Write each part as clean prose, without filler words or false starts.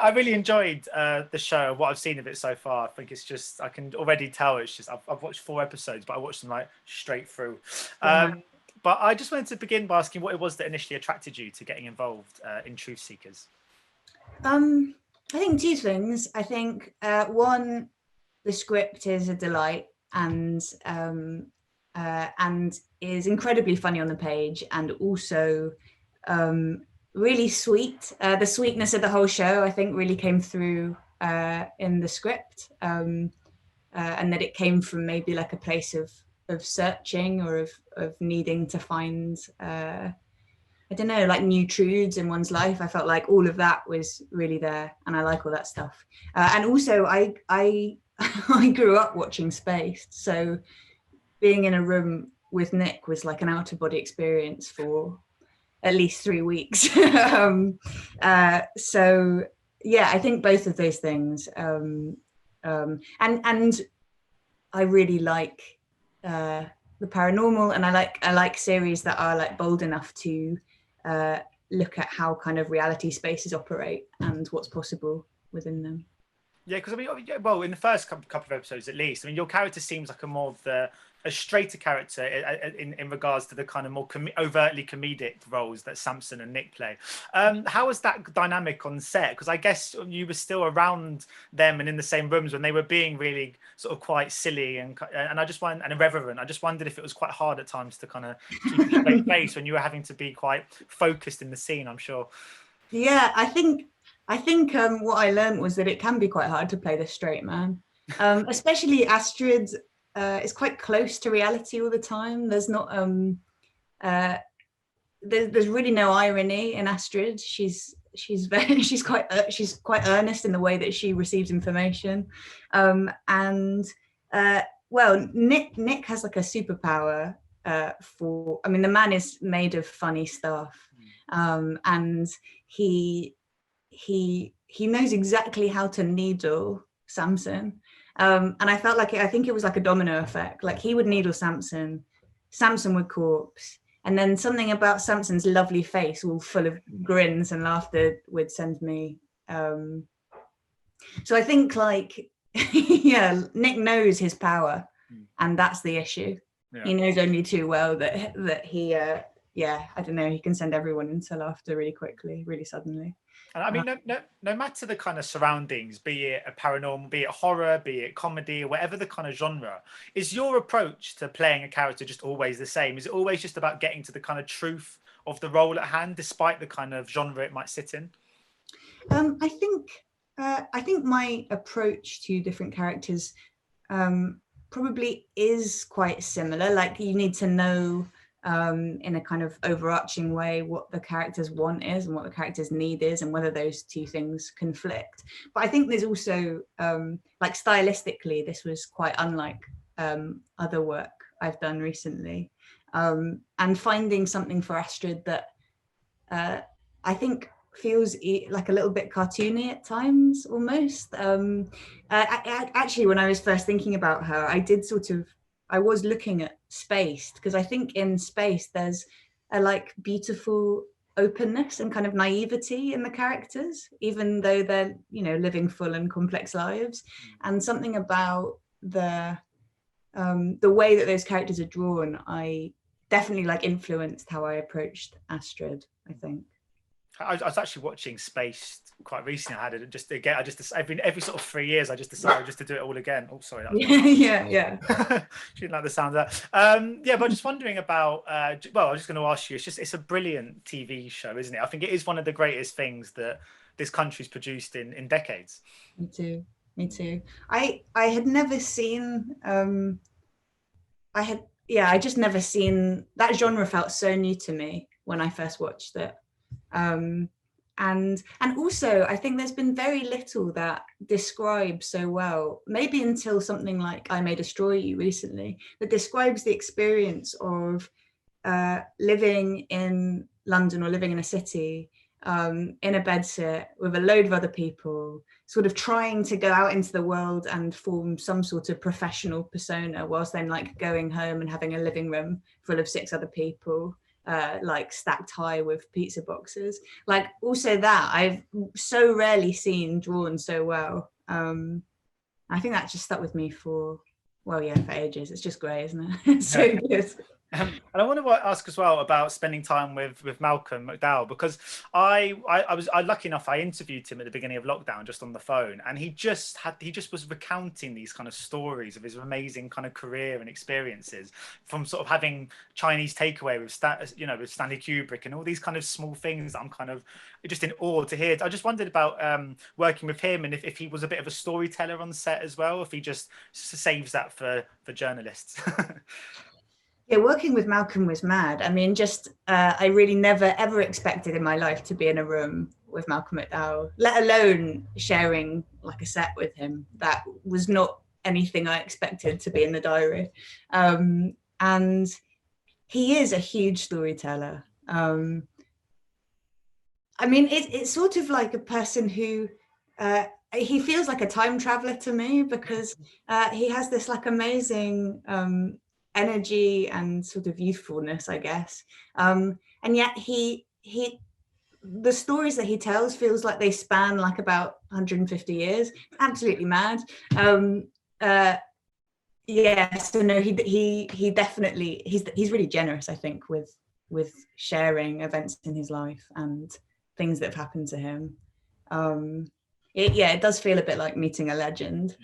I really enjoyed the show. What I've seen of it so far, I think it's just I can already tell it's just I've watched 4 episodes, but I watched them like straight through. But I just wanted to begin by asking what it was that initially attracted you to getting involved in Truth Seekers. I think two things. I think one, the script is a delight and is incredibly funny on the page, and also really sweet. The sweetness of the whole show, I think, really came through in the script, and that it came from maybe like a place of searching or of needing to find I don't know, like new truths in one's life. I felt like all of that was really there, and I like all that stuff. And also, I I grew up watching Spaced, so being in a room with Nick was like an out of body experience for at least 3 weeks. So yeah, I think both of those things. And I really like the paranormal, and I like series that are like bold enough to look at how kind of reality spaces operate and what's possible within them. Yeah, because I mean, well, in the first couple of episodes at least, I mean, your character seems like a straighter character in regards to the kind of more overtly comedic roles that Samson and Nick play. How was that dynamic on set? Because I guess you were still around them and in the same rooms when they were being really sort of quite silly and irreverent. I just wondered if it was quite hard at times to kind of keep a straight face when you were having to be quite focused in the scene, I'm sure. Yeah, I think what I learned was that it can be quite hard to play the straight man, especially Astrid. Is quite close to reality all the time. There's not there's really no irony in Astrid. She's quite earnest in the way that she receives information, and well, Nick has like a superpower for. I mean, the man is made of funny stuff, and he knows exactly how to needle Samson. And I felt like I think it was like a domino effect. Like he would needle Samson would corpse, and then something about Samson's lovely face, all full of grins and laughter, would send me. So I think like, yeah, Nick knows his power, and that's the issue. Yeah. He knows only too well that he, yeah, I don't know, he can send everyone into laughter really quickly, really suddenly. And I mean, no matter the kind of surroundings, be it a paranormal, be it horror, be it comedy, or whatever the kind of genre, is your approach to playing a character just always the same? Is it always just about getting to the kind of truth of the role at hand, despite the kind of genre it might sit in? I think my approach to different characters probably is quite similar. Like you need to know in a kind of overarching way what the character's want is and what the character's need is, and whether those two things conflict. But I think there's also like stylistically, this was quite unlike other work I've done recently, and finding something for Astrid that I think feels like a little bit cartoony at times almost. Actually, when I was first thinking about her, I was looking at Spaced, because I think in Spaced there's a like beautiful openness and kind of naivety in the characters, even though they're, you know, living full and complex lives. And something about the way that those characters are drawn, I definitely like influenced how I approached Astrid, I think. I was actually watching Spaced quite recently. I had it just again. Every sort of 3 years, I just decided just to do it all again. Oh, sorry. Yeah. She didn't like the sound of that. Yeah, but just wondering about. Well, I was just going to ask you. It's a brilliant TV show, isn't it? I think it is one of the greatest things that this country's produced in decades. Me too. I had never seen. I just never seen that genre. Felt so new to me when I first watched it. And also I think there's been very little that describes so well, maybe until something like I May Destroy You recently, that describes the experience of living in London or living in a city in a bedsit with a load of other people, sort of trying to go out into the world and form some sort of professional persona, whilst then like going home and having a living room full of 6 other people like stacked high with pizza boxes. Like also that I've so rarely seen drawn so well. I think that just stuck with me for for ages. It's just great, isn't it? It's so good. And I want to ask as well about spending time with Malcolm McDowell, because I was lucky enough, I interviewed him at the beginning of lockdown just on the phone, and he just was recounting these kind of stories of his amazing kind of career and experiences, from sort of having Chinese takeaway with with Stanley Kubrick and all these kind of small things that I'm kind of just in awe to hear. I just wondered about working with him, and if he was a bit of a storyteller on set as well, if he just saves that for journalists. Yeah, working with Malcolm was mad. I mean, just I really never ever expected in my life to be in a room with Malcolm McDowell, let alone sharing like a set with him. That was not anything I expected to be in the diary. And he is a huge storyteller. I mean, it's sort of like a person who he feels like a time traveler to me, because he has this like amazing energy and sort of youthfulness, I guess. And yet the stories that he tells feels like they span like about 150 years. Absolutely mad. Yeah, so no, he definitely he's really generous, I think, with sharing events in his life and things that have happened to him. It does feel a bit like meeting a legend.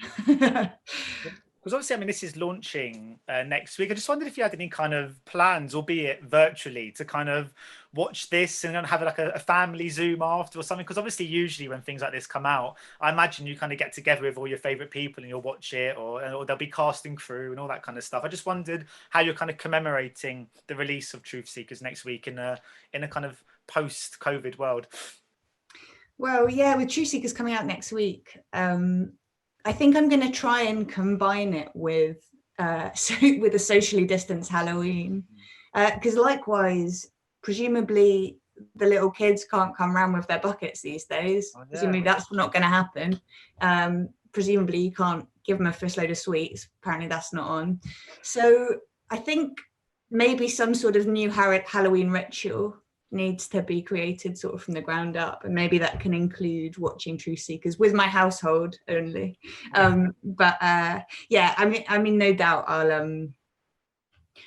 Because obviously, I mean, this is launching next week. I just wondered if you had any kind of plans, albeit virtually, to kind of watch this and have like a family Zoom after or something. Because obviously, usually when things like this come out, I imagine you kind of get together with all your favorite people and you'll watch it, or there'll be casting crew and all that kind of stuff. I just wondered how you're kind of commemorating the release of Truth Seekers next week in a kind of post-COVID world. Well, yeah, with Truth Seekers coming out next week, I think I'm going to try and combine it with with a socially distanced Halloween, because likewise, presumably the little kids can't come around with their buckets these days. Oh, yeah. Presumably that's not going to happen. Presumably you can't give them a first load of sweets. Apparently that's not on. So I think maybe some sort of new Halloween ritual needs to be created sort of from the ground up, and maybe that can include watching Truth Seekers with my household only. Yeah, I mean no doubt I'll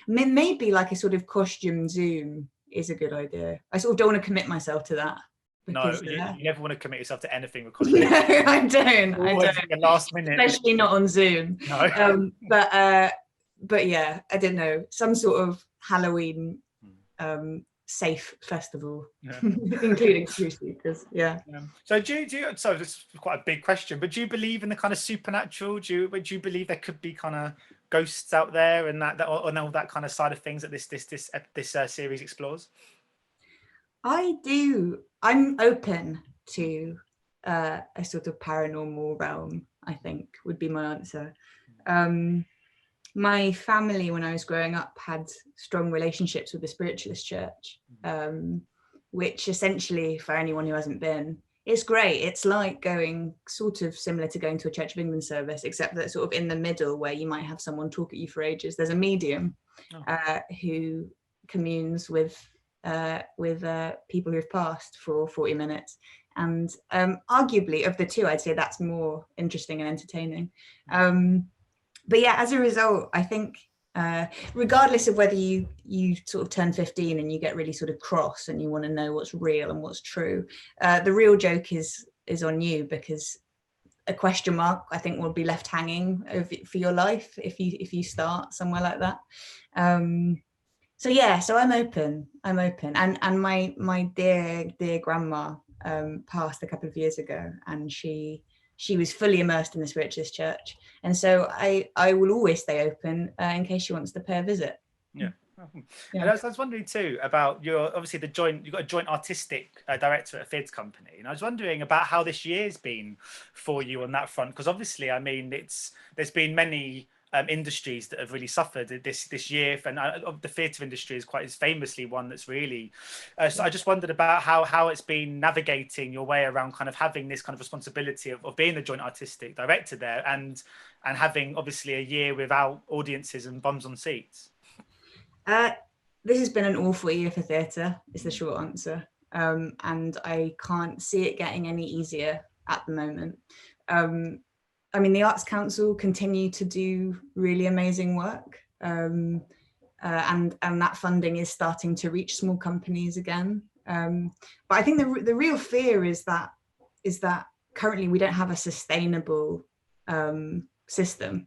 maybe like a sort of costume Zoom is a good idea. I sort of don't want to commit myself to that. Because, no, you never want to commit yourself to anything with costume. No, I don't. The last minute, especially not on Zoom. No. But yeah, I don't know, some sort of Halloween safe festival, including Truth Seekers. Yeah. So do you? So this is quite a big question, but do you believe in the kind of supernatural? Do you believe there could be kind of ghosts out there and that and all that kind of side of things that this series explores? I do. I'm open to a sort of paranormal realm, I think would be my answer. My family, when I was growing up, had strong relationships with the spiritualist church, which essentially, for anyone who hasn't been, it's great. It's like going sort of similar to going to a Church of England service, except that sort of in the middle where you might have someone talk at you for ages, there's a medium who communes with people who've passed for 40 minutes. And arguably of the two, I'd say that's more interesting and entertaining. But yeah, as a result, I think regardless of whether you sort of turn 15 and you get really sort of cross and you want to know what's real and what's true, the real joke is on you, because a question mark, I think, will be left hanging for your life if you start somewhere like that. So yeah, so I'm open, and my dear grandma passed a couple of years ago, and she was fully immersed in the spiritualist church, and so I will always stay open in case she wants to pay a visit. Yeah. And I was wondering too about you've got a joint artistic director at a Fids company, and I was wondering about how this year's been for you on that front, because obviously, I mean, there's been many industries that have really suffered this year, and the theatre industry is famously one that's really. So I just wondered about how it's been navigating your way around kind of having this kind of responsibility of being the joint artistic director there, and having obviously a year without audiences and bums on seats. this has been an awful year for theatre, is the short answer. And I can't see it getting any easier at the moment. I mean, the Arts Council continue to do really amazing work. And that funding is starting to reach small companies again. But I think the real fear is that currently we don't have a sustainable system.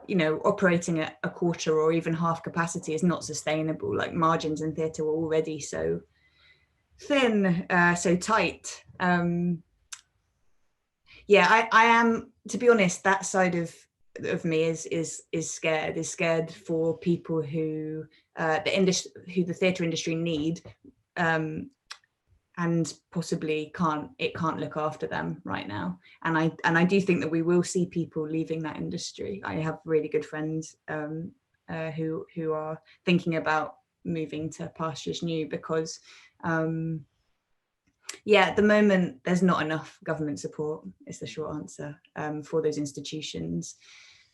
You know, operating at a quarter or even half capacity is not sustainable. Like, margins in theatre were already so thin, so tight. Yeah, I am, to be honest, that side of me is scared for people who the theatre industry need, and possibly can't look after them right now. And I do think that we will see people leaving that industry. I have really good friends who are thinking about moving to pastures new because at the moment there's not enough government support, is the short answer, for those institutions.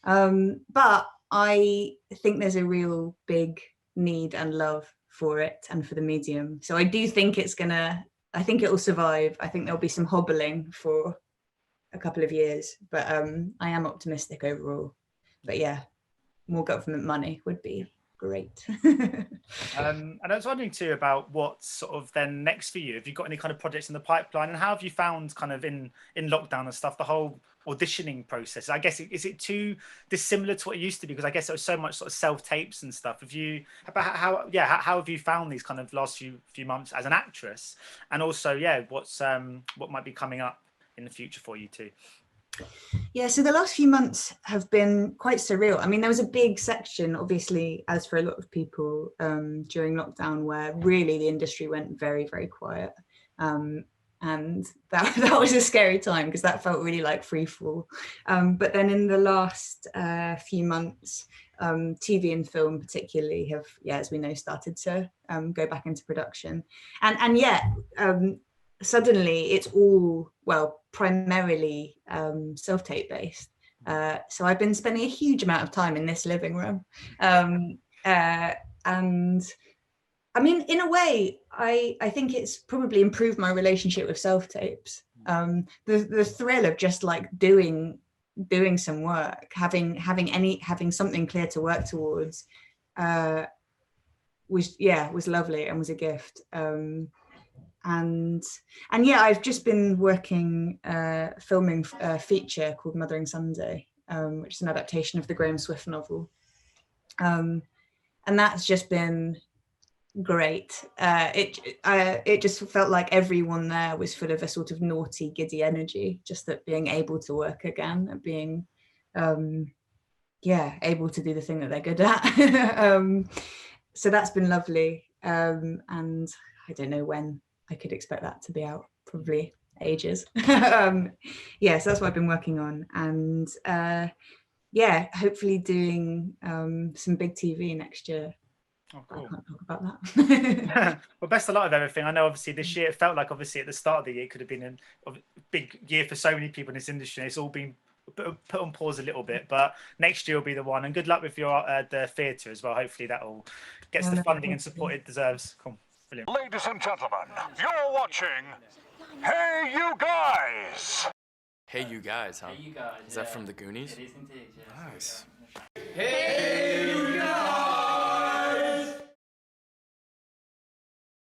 But I think there's a real big need and love for it and for the medium. So I do think I think it will survive. I think there'll be some hobbling for a couple of years, but I am optimistic overall. But yeah, more government money would be great. And I was wondering too about what's sort of then next for you. Have you got any kind of projects in the pipeline, and how have you found kind of in lockdown and stuff the whole auditioning process? I guess is it too dissimilar to what it used to be? Because I guess there was so much sort of self tapes and stuff. How have you found these kind of last few months as an actress, and also what might be coming up in the future for you too? Yeah, so the last few months have been quite surreal. I mean, there was a big section, obviously, as for a lot of people, during lockdown, where really the industry went very, very quiet. And that was a scary time because that felt really like free fall. But then in the last few months, TV and film particularly have, as we know, started to go back into production. And suddenly it's all, primarily self-tape based. So I've been spending a huge amount of time in this living room. And I mean, in a way, I think it's probably improved my relationship with self-tapes. The thrill of just like doing some work, having something clear to work towards, was lovely and was a gift. And I've just been working, filming a feature called Mothering Sunday, which is an adaptation of the Graham Swift novel. And that's just been great. It just felt like everyone there was full of a sort of naughty, giddy energy, just that being able to work again and being, able to do the thing that they're good at. So that's been lovely. And I don't know when I could expect that to be out, probably ages. So that's what I've been working on. And hopefully doing some big TV next year. Oh, cool. I can't talk about that. Well, best of luck with everything. I know obviously this year, it felt like obviously at the start of the year, it could have been a big year for so many people in this industry. It's all been put on pause a little bit, but next year will be the one. And good luck with your the theatre as well. Hopefully that all gets the funding and support it deserves. Cool. Brilliant. Ladies and gentlemen, you're watching Hey You Guys! Hey You Guys, huh? Hey You Guys. Is that from the Goonies? It is indeed, yes. Nice. Hey